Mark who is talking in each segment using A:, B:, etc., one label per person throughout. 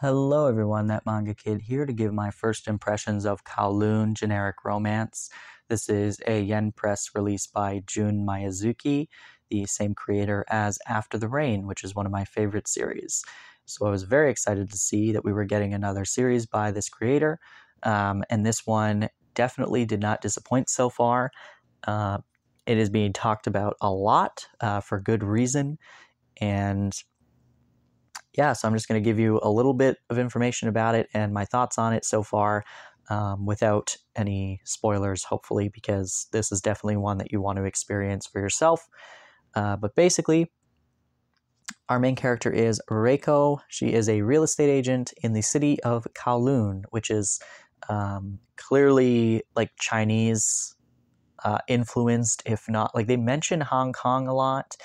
A: Hello everyone, that Manga Kid here to give my first impressions of Kowloon Generic Romance. This is a yen press released by Jun Miyazuki, the same creator as After the Rain, which is one of my favorite series. So I was very excited to see that we were getting another series by this creator, and this one definitely did not disappoint so far. It is being talked about a lot for good reason, and yeah, so I'm just going to give you a little bit of information about it and my thoughts on it so far, without any spoilers, hopefully, because this is definitely one that you want to experience for yourself. But basically, our main character is Reiko. She is a real estate agent in the city of Kowloon, which is clearly like Chinese influenced, if not, like they mention Hong Kong a lot.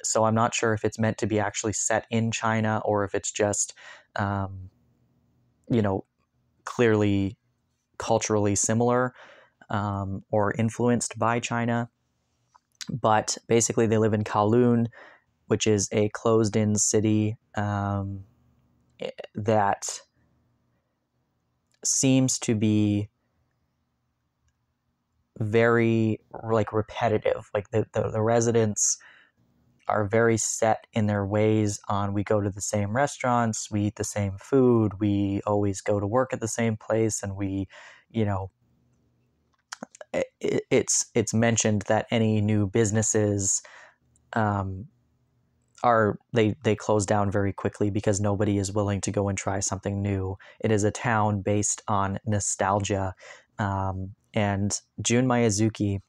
A: So I'm not sure if it's meant to be actually set in China or if it's just, um, you know, clearly culturally similar, or influenced by China. But basically, they live in Kowloon, which is a closed-in city that seems to be very like repetitive. Like the residents are very set in their ways on, we go to the same restaurants, we eat the same food, we always go to work at the same place, and we, you know, it's mentioned that any new businesses are they close down very quickly because nobody is willing to go and try something new. It is a town based on nostalgia, and Jun Miyazuki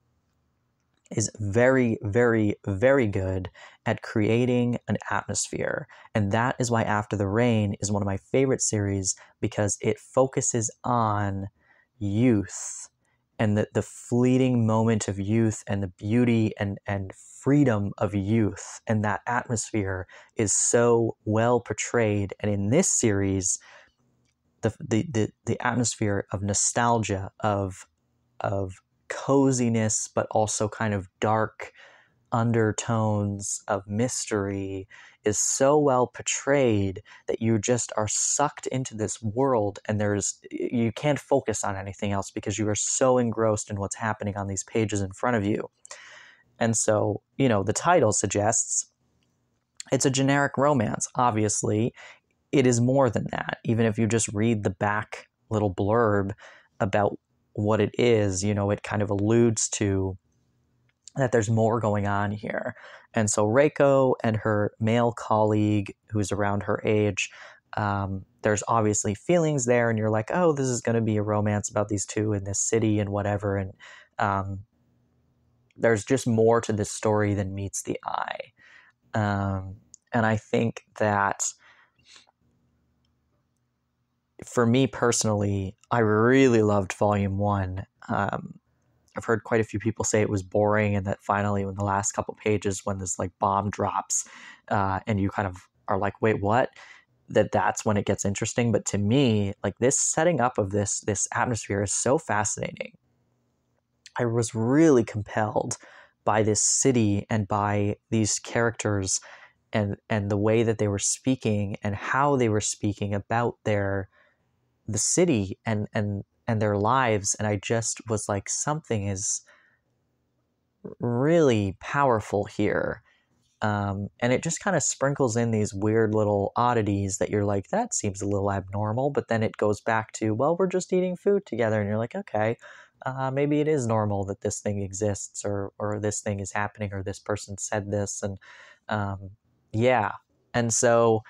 A: is very, very, very good at creating an atmosphere. And that is why After the Rain is one of my favorite series, because it focuses on youth and the fleeting moment of youth and the beauty and freedom of youth. And that atmosphere is so well portrayed. And in this series, the atmosphere of nostalgia, of coziness, but also kind of dark undertones of mystery is so well portrayed that you just are sucked into this world, and you can't focus on anything else because you are so engrossed in what's happening on these pages in front of you. And so, the title suggests it's a generic romance. Obviously, it is more than that. Even if you just read the back little blurb about what it is, it kind of alludes to that there's more going on here. And so Reiko and her male colleague, who's around her age, there's obviously feelings there, and you're like, oh, this is going to be a romance about these two in this city and whatever. And there's just more to this story than meets the eye. And I think that for me personally, I really loved Volume 1. I've heard quite a few people say it was boring, and that finally, in the last couple pages, when this like bomb drops, and you kind of are like, "Wait, what?" That's when it gets interesting. But to me, like this setting up of this atmosphere is so fascinating. I was really compelled by this city and by these characters, and the way that they were speaking and how they were speaking about the city and their lives. And I just was like, something is really powerful here. And it just kind of sprinkles in these weird little oddities that you're like, that seems a little abnormal. But then it goes back to, well, we're just eating food together. And you're like, okay, maybe it is normal that this thing exists, or this thing is happening, or this person said this. And yeah. And so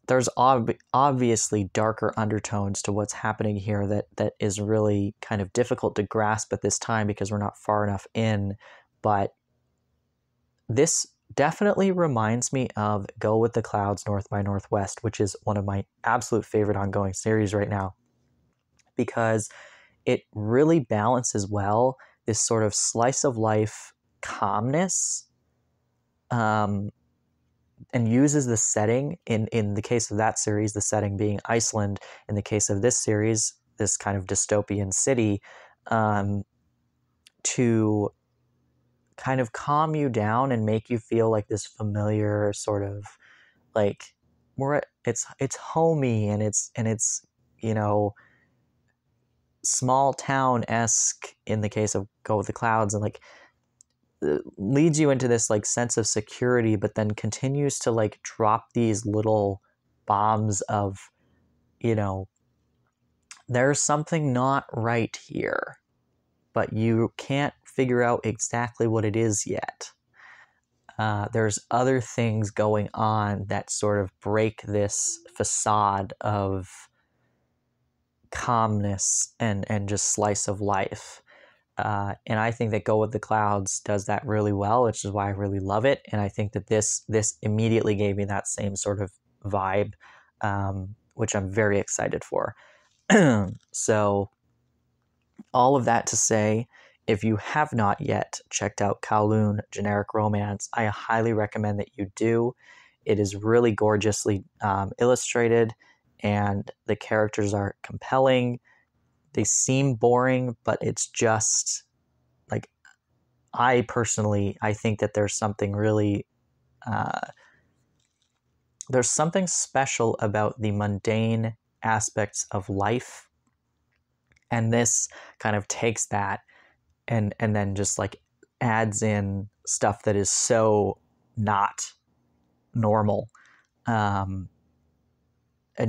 A: there's obviously darker undertones to what's happening here that is really kind of difficult to grasp at this time because we're not far enough in. But this definitely reminds me of Go with the Clouds North by Northwest, which is one of my absolute favorite ongoing series right now, because it really balances well this sort of slice of life calmness, and uses the setting, in the case of that series, the setting being Iceland. In the case of this series, this kind of dystopian city, to kind of calm you down and make you feel like this familiar sort of like it's homey, and it's you know, small town-esque in the case of Go with the Clouds, and like leads you into this like sense of security, but then continues to like drop these little bombs of, you know, there's something not right here, but you can't figure out exactly what it is yet. There's other things going on that sort of break this facade of calmness and just slice of life. And I think that Go with the Clouds does that really well, which is why I really love it. And I think that this immediately gave me that same sort of vibe, which I'm very excited for. So all of that to say, if you have not yet checked out Kowloon Generic Romance, I highly recommend that you do. It is really gorgeously illustrated, and the characters are compelling. They seem boring, but it's just like, I think that there's something really there's something special about the mundane aspects of life, and this kind of takes that and then just like adds in stuff that is so not normal, and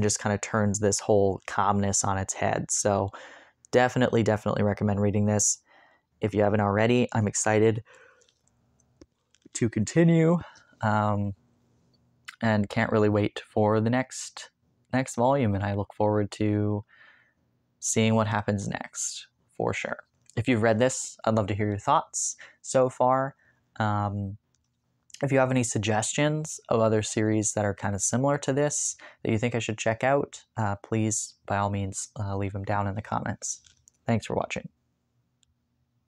A: just kind of turns this whole calmness on its head. So definitely recommend reading this if you haven't already. I'm excited to continue, and can't really wait for the next volume, and I look forward to seeing what happens next for sure. If you've read this, I'd love to hear your thoughts so far. If you have any suggestions of other series that are kind of similar to this that you think I should check out, please, by all means, leave them down in the comments. Thanks for watching.